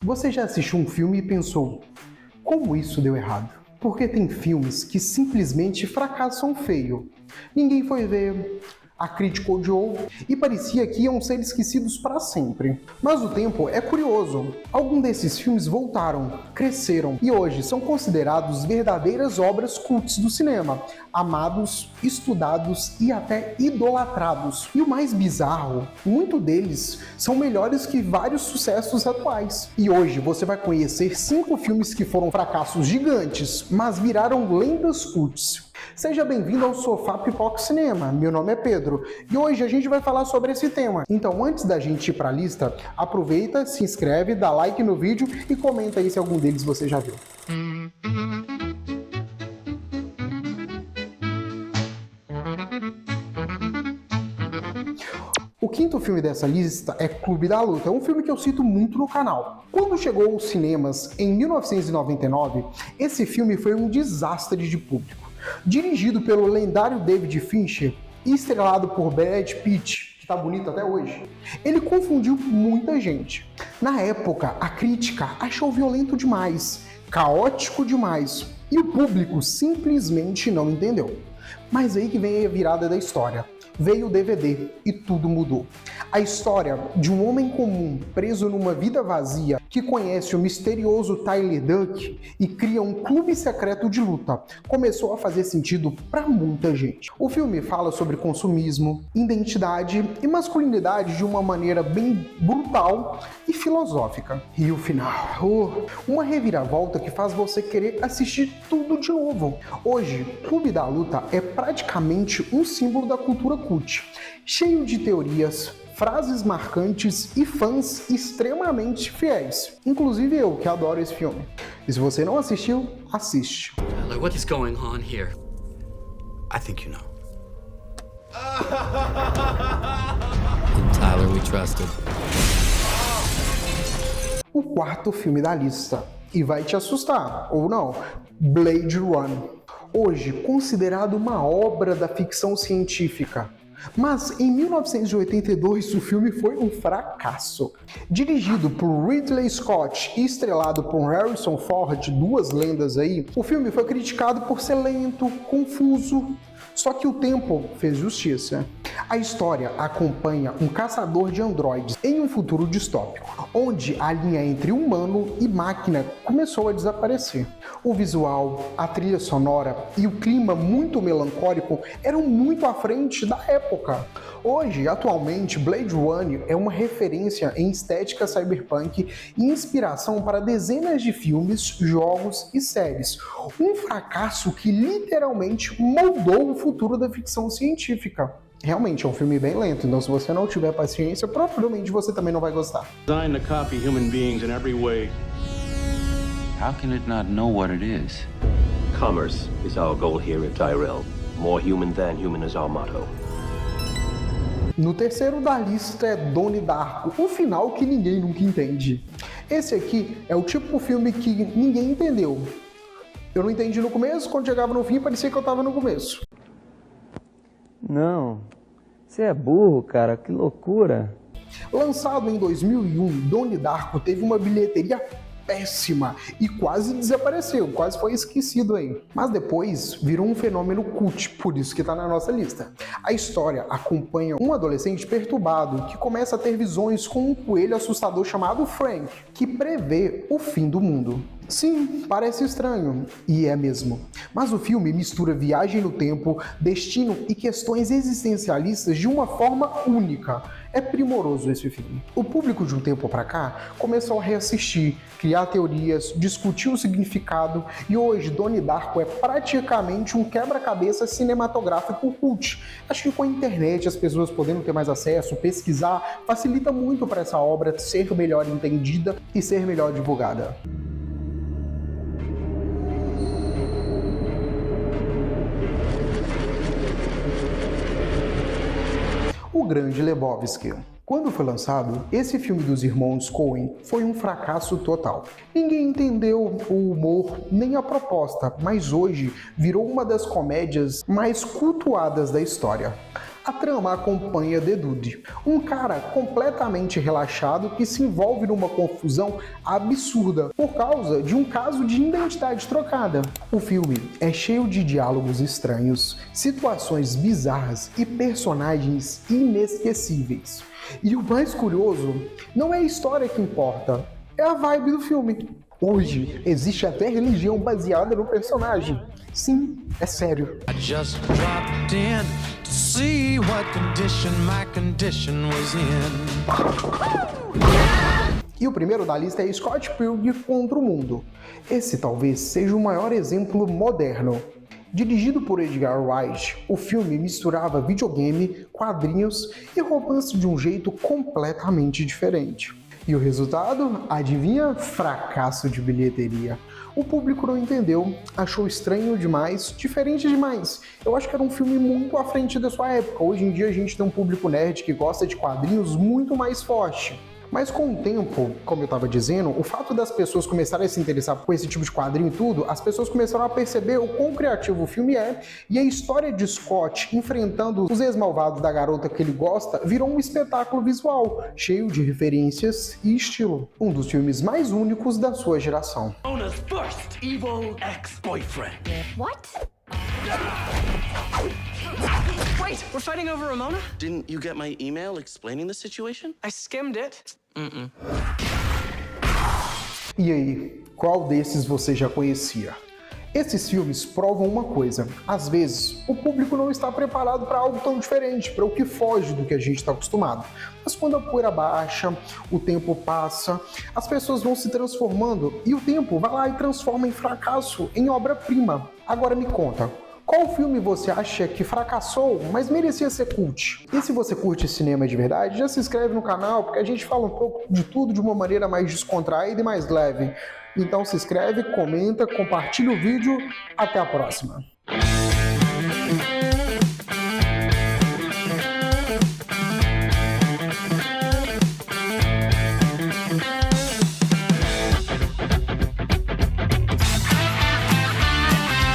Você já assistiu um filme e pensou, como isso deu errado? Porque tem filmes que simplesmente fracassam feio. Ninguém foi ver, a crítica odiou e parecia que iam ser esquecidos para sempre. Mas o tempo é curioso. Alguns desses filmes voltaram, cresceram e hoje são considerados verdadeiras obras cults do cinema, amados, estudados e até idolatrados. E o mais bizarro, muitos deles são melhores que vários sucessos atuais. E hoje você vai conhecer 5 filmes que foram fracassos gigantes, mas viraram lendas cults. Seja bem-vindo ao Sofá Pipoca Cinema, meu nome é Pedro e hoje a gente vai falar sobre esse tema. Então antes da gente ir para a lista, aproveita, se inscreve, dá like no vídeo e comenta aí se algum deles você já viu. O quinto filme dessa lista é Clube da Luta, é um filme que eu cito muito no canal. Quando chegou aos cinemas em 1999, esse filme foi um desastre de público. Dirigido pelo lendário David Fincher e estrelado por Brad Pitt, que tá bonito até hoje, ele confundiu muita gente. Na época, a crítica achou violento demais, caótico demais, e o público simplesmente não entendeu. Mas aí que vem a virada da história. Veio o DVD e tudo mudou. A história de um homem comum preso numa vida vazia que conhece o misterioso Tyler Duck e cria um clube secreto de luta começou a fazer sentido para muita gente. O filme fala sobre consumismo, identidade e masculinidade de uma maneira bem brutal e filosófica. E o final, uma reviravolta que faz você querer assistir tudo de novo. Hoje, Clube da Luta é praticamente um símbolo da cultura cult, cheio de teorias, frases marcantes e fãs extremamente fiéis. Inclusive eu, que adoro esse filme. E se você não assistiu, assiste. Tyler, what is going on here? I think you know. In Tyler we trusted. O quarto filme da lista, e vai te assustar, ou não, Blade Runner. Hoje considerado uma obra da ficção científica. Mas em 1982 o filme foi um fracasso. Dirigido por Ridley Scott e estrelado por Harrison Ford, duas lendas aí, o filme foi criticado por ser lento, confuso, só que o tempo fez justiça. A história acompanha um caçador de androides em um futuro distópico, onde a linha entre humano e máquina começou a desaparecer. O visual, a trilha sonora e o clima muito melancólico eram muito à frente da época. Hoje, atualmente, Blade Runner é uma referência em estética cyberpunk e inspiração para dezenas de filmes, jogos e séries. Um fracasso que literalmente moldou o futuro da ficção científica. Realmente é um filme bem lento, então se você não tiver paciência, provavelmente você também não vai gostar. Designed to copy human beings in every way. How can it not know what it is? Commerce is our goal here at Tyrell. More human than human is our motto. No terceiro da lista é Donnie Darko, o final que ninguém nunca entende. Esse aqui é o tipo de filme que ninguém entendeu. Eu não entendi no começo, quando chegava no fim parecia que eu tava no começo. Não, você é burro, cara, que loucura. Lançado em 2001, Donnie Darko teve uma bilheteria péssima e quase desapareceu, quase foi esquecido aí. Mas depois virou um fenômeno cult, por isso que tá na nossa lista. A história acompanha um adolescente perturbado que começa a ter visões com um coelho assustador chamado Frank, que prevê o fim do mundo. Sim, parece estranho, e é mesmo. Mas o filme mistura viagem no tempo, destino e questões existencialistas de uma forma única. É primoroso esse filme. O público de um tempo pra cá começou a reassistir, criar teorias, discutir o significado, e hoje Donnie Darko é praticamente um quebra-cabeça cinematográfico cult. Acho que com a internet, as pessoas podendo ter mais acesso, pesquisar, facilita muito para essa obra ser melhor entendida e ser melhor divulgada. O Grande Lebowski. Quando foi lançado, esse filme dos irmãos Coen foi um fracasso total. Ninguém entendeu o humor nem a proposta, mas hoje virou uma das comédias mais cultuadas da história. A trama acompanha The Dude, um cara completamente relaxado que se envolve numa confusão absurda por causa de um caso de identidade trocada. O filme é cheio de diálogos estranhos, situações bizarras e personagens inesquecíveis. E o mais curioso, não é a história que importa, é a vibe do filme. Hoje, existe até religião baseada no personagem. Sim, é sério. I just dropped in to see what condition my condition was in. E o primeiro da lista é Scott Pilgrim contra o Mundo. Esse talvez seja o maior exemplo moderno. Dirigido por Edgar Wright, o filme misturava videogame, quadrinhos e romance de um jeito completamente diferente. E o resultado? Adivinha? Fracasso de bilheteria. O público não entendeu, achou estranho demais, diferente demais. Eu acho que era um filme muito à frente da sua época. Hoje em dia a gente tem um público nerd que gosta de quadrinhos muito mais forte. Mas com o tempo, como eu estava dizendo, o fato das pessoas começarem a se interessar por esse tipo de quadrinho e tudo, as pessoas começaram a perceber o quão criativo o filme é, e a história de Scott enfrentando os ex-malvados da garota que ele gosta virou um espetáculo visual, cheio de referências e estilo. Um dos filmes mais únicos da sua geração. Mona's first evil ex-boyfriend. What? Wait, we're fighting over Ramona? Didn't you get my email explaining the situation? I skimmed it. E aí, qual desses você já conhecia? Esses filmes provam uma coisa: às vezes o público não está preparado para algo tão diferente, para o que foge do que a gente está acostumado. Mas quando a poeira baixa, o tempo passa, as pessoas vão se transformando e o tempo vai lá e transforma em fracasso, em obra-prima. Agora me conta, qual filme você acha que fracassou, mas merecia ser cult? E se você curte cinema de verdade, já se inscreve no canal, porque a gente fala um pouco de tudo de uma maneira mais descontraída e mais leve. Então se inscreve, comenta, compartilha o vídeo. Até a próxima!